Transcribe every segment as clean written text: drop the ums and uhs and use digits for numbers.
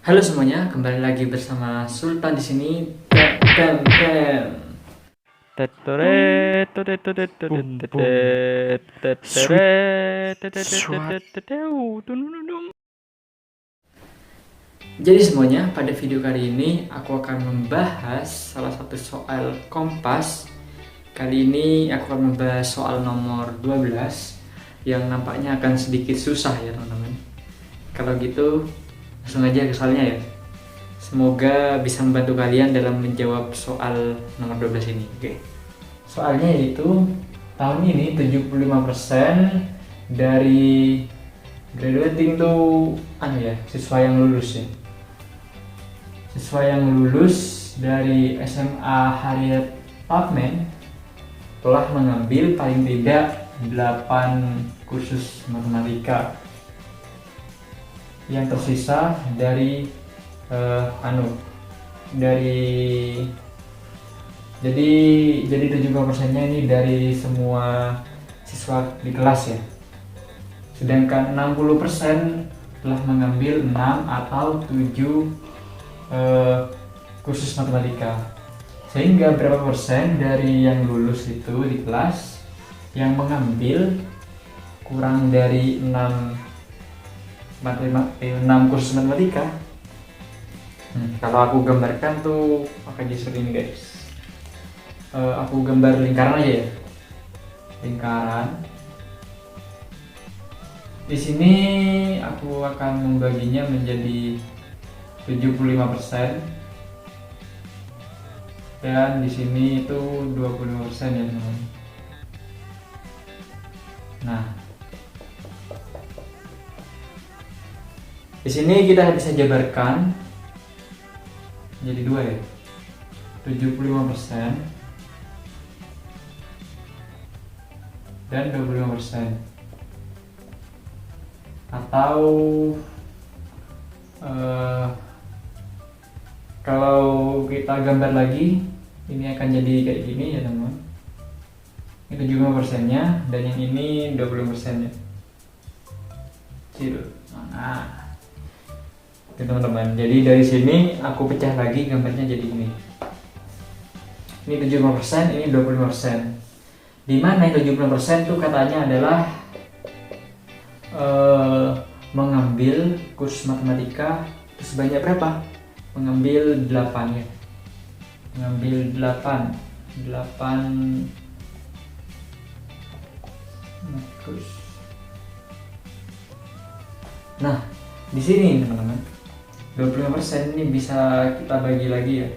Halo semuanya, kembali lagi bersama Sultan di sini. Tem, tem, tem. Tetoret, toret, toret, toret, Boom, boom. tetet, Sweet, teteret, tetet, swat. tetet, teteu, tunununum. Jadi semuanya, pada video kali ini aku akan membahas salah satu soal Kompas. Kali ini aku akan membahas soal nomor 12 yang nampaknya akan sedikit susah ya teman-teman. Kalau gitu, langsung aja ke soalnya ya. Semoga bisa membantu kalian dalam menjawab soal nomor 12 ini. Oke. Soalnya yaitu tahun ini 75% dari graduating tuh siswa yang lulus ya. Siswa yang lulus dari SMA Harriet Tubman telah mengambil paling tidak 8 kursus matematika. Yang tersisa dari jadi 75%-nya ini dari semua siswa di kelas ya. Sedangkan 60% telah mengambil 6 atau 7 kursus matematika. Sehingga berapa persen dari yang lulus itu di kelas yang mengambil kurang dari 6 kursus matematika. Kalau aku gambarkan tuh pakai seperti ini guys. Aku gambar lingkaran aja ya. Lingkaran. Di sini aku akan membaginya menjadi 75% dan di sini itu 25% ya teman-teman. Nah, di sini kita bisa jabarkan jadi dua ya. 75% dan 25%. Atau kalau kita gambar lagi, ini akan jadi kayak gini ya teman-teman. Ini 75%-nya dan yang ini 20%-nya. Nah, oke teman-teman. Jadi dari sini aku pecah lagi gambarnya jadi ini. Ini 75%, ini 25%. Di mana yang 75% itu katanya adalah mengambil kursus matematika itu sebanyak berapa? Mengambil 8 ya. Mengambil 8 kursus. Nah, di sini teman-teman, 25% ini bisa kita bagi lagi ya.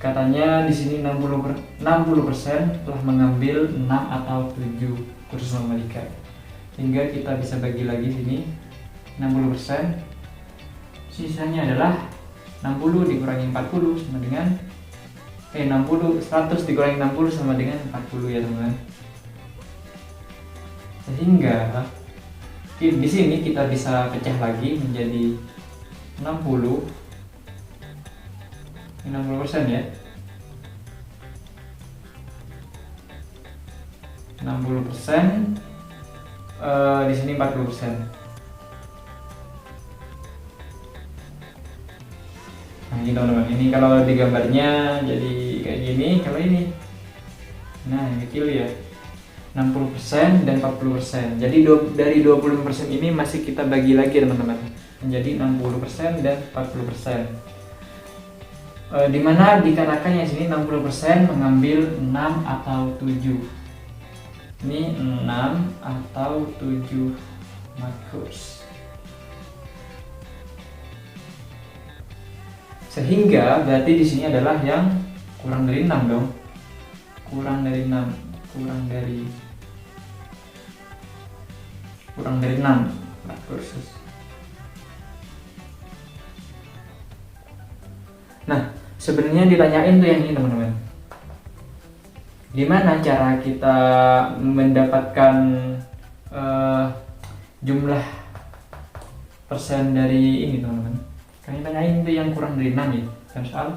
Katanya di sini 60% telah mengambil 6 atau 7 kursus matematika. Sehingga kita bisa bagi lagi sini 60%. Sisanya adalah 60 dikurangi 40 sama dengan 100 dikurangi 60 sama dengan 40 ya teman-teman. Sehingga di sini kita bisa pecah lagi menjadi 60 ya. 60%, di sini 40%. Nah ini teman-teman, ini kalau digambarnya jadi kayak gini, kalau ini nah yang kecil ya 60% dan 40%. Jadi dari 25% ini masih kita bagi lagi teman-teman menjadi 60% dan 40%. Dimana dikatakan yang sini 60% mengambil 6 atau 7. Ini 6 atau 7 makros. Sehingga berarti di sini adalah yang kurang dari 6 dong. Kurang dari 6 kursus. Nah, sebenarnya ditanyain tuh yang ini teman-teman. Gimana cara kita mendapatkan jumlah persen dari ini teman-teman? Kami tanyain tuh yang kurang dari 6 ya. Kan soal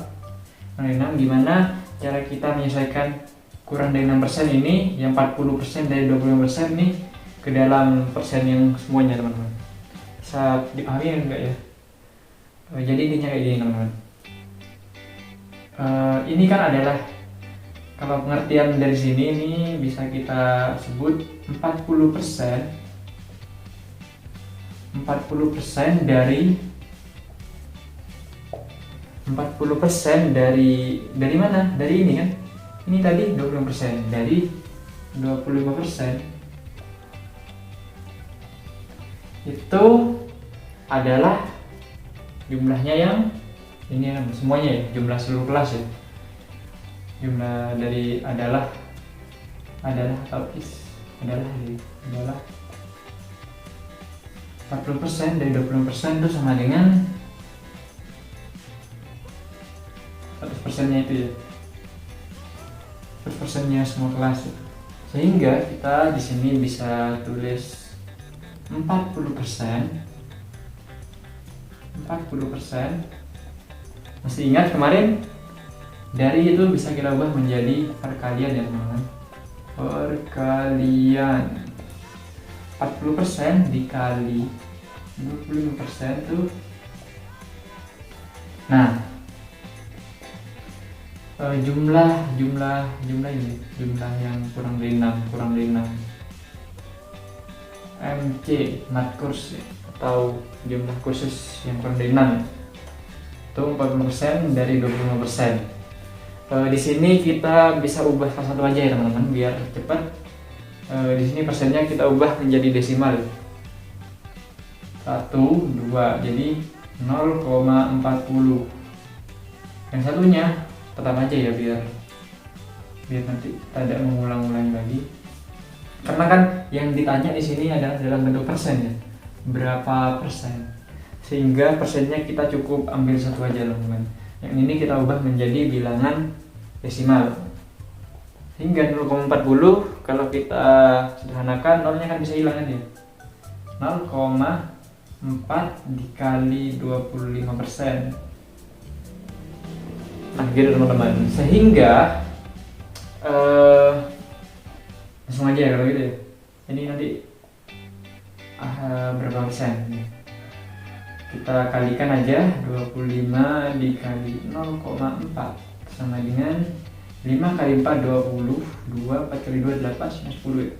kurang dari 6 gimana cara kita menyelesaikan kurang dari 6% ini, yang 40% dari 25% nih ke dalam persen yang semuanya teman-teman. Bisa dipahami enggak ya? Jadi intinya kayak gini teman-teman. Ini kan adalah, kalau pengertian dari sini ini bisa kita sebut 40% dari 40% dari mana? Dari ini kan. Ini tadi 20% dari 25% itu adalah jumlahnya yang ini kan semuanya ya, jumlah seluruh kelas ya. Jumlah dari adalah atau adalah 40% dari 20% itu sama dengan 100%-nya itu ya. 100%-nya semua kelas ya. Sehingga kita di sini bisa tulis 40%. Masih ingat kemarin dari itu bisa kita ubah menjadi perkalian ya teman-teman. Perkalian 40% dikali 25% tuh. Nah, jumlah ini, jumlah yang kurang dari 6 MC mat kurs atau jumlah kursus yang kurang dari 6 itu 40% dari 25%. Di sini kita bisa ubah salah satu aja ya teman-teman biar cepat. Di sini persennya kita ubah menjadi desimal 1, 2, jadi 0,40. Yang satunya tetap aja ya biar nanti kita tidak mengulang-ulang lagi. Karena kan yang ditanya di sini adalah dalam bentuk persen ya, berapa persen, sehingga persennya kita cukup ambil satu aja teman-teman. Yang ini kita ubah menjadi bilangan desimal, hingga 0,40 kalau kita sederhanakan nolnya kan bisa hilang kan ya. 0,4 dikali 25%. Nah gitu teman-teman, sehingga langsung aja ya kalau gitu ya. Ini nanti berapa persen? Kita kalikan aja 25 dikali 0,4 sama dengan 5 kali 4 20, 2 4 kali 2 8 10 ya.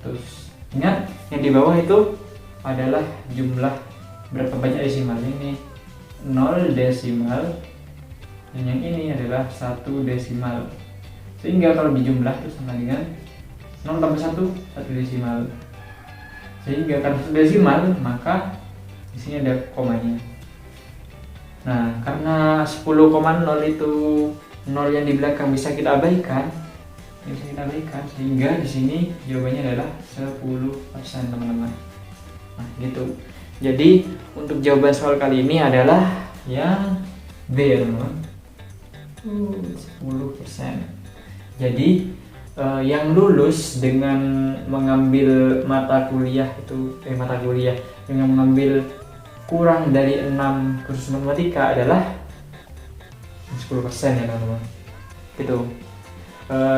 100. Ingat yang di bawah itu adalah jumlah berapa banyak desimal. Ini 0 desimal dan yang ini adalah 1 desimal. Sehingga kalau dijumlah itu sama dengan 0 tambah 1 desimal. Sehingga karena 1 desimal maka di sini ada komanya. Nah, karena 10,0 itu 0 yang di belakang bisa kita abaikan, sehingga di sini jawabannya adalah 10% teman-teman. Nah, gitu. Jadi untuk jawaban soal kali ini adalah yang B ya teman-teman. 10%. Jadi yang lulus dengan mengambil mata kuliah dengan mengambil kurang dari 6 kursus matematika adalah 10% ya teman-teman. Gitu.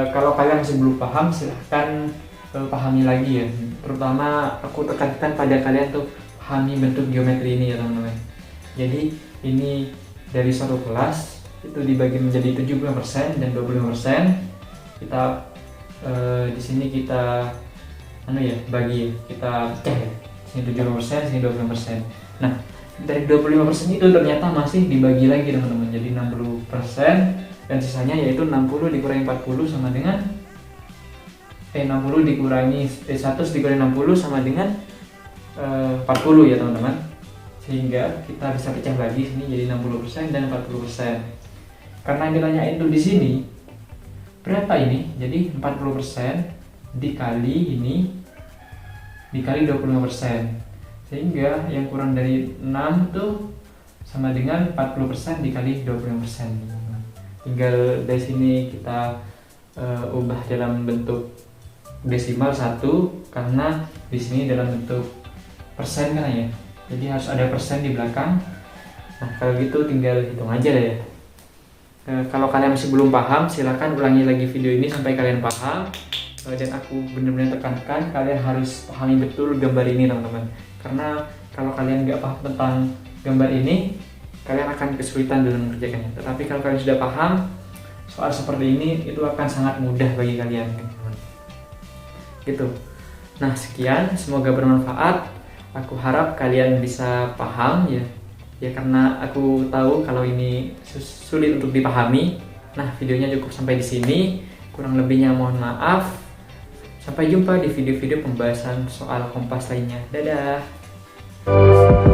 Kalau kalian masih belum paham silahkan pahami lagi ya. Terutama aku tekankan pada kalian tuh pahami bentuk geometri ini ya teman-teman. Jadi ini dari satu kelas itu dibagi menjadi 75% dan 25%. Kita di sini kita bagi, kita pecah ya. Sini 75%, sini 25%. Nah, dari 25% itu ternyata masih dibagi lagi teman-teman. Jadi 60% dan sisanya yaitu 60 dikurangi 40 sama dengan 60 dikurangi 100 dikurangi 60 sama dengan 40 ya teman-teman. Sehingga kita bisa pecah lagi sini jadi 60% dan 40%. Karena yang ditanyain tuh di sini berapa ini? Jadi 40% dikali ini dikali 25%. Sehingga yang kurang dari 6 tuh sama dengan 40% dikali 25%. Tinggal dari sini kita ubah dalam bentuk desimal 1 karena di sini dalam bentuk persen kan ya. Jadi harus ada persen di belakang. Nah, kalau gitu tinggal hitung aja deh ya. Kalau kalian masih belum paham, silahkan ulangi lagi video ini sampai kalian paham. Dan aku benar-benar tekankan kalian harus pahami betul gambar ini teman-teman. Karena kalau kalian nggak paham tentang gambar ini, kalian akan kesulitan dalam mengerjakannya. Tetapi kalau kalian sudah paham soal seperti ini, itu akan sangat mudah bagi kalian, teman-teman. Gitu. Nah, sekian, semoga bermanfaat. Aku harap kalian bisa paham ya. Ya, karena aku tahu kalau ini sulit untuk dipahami. Nah, videonya cukup sampai di sini. Kurang lebihnya mohon maaf. Sampai jumpa di video-video pembahasan soal Kompas lainnya. Dadah.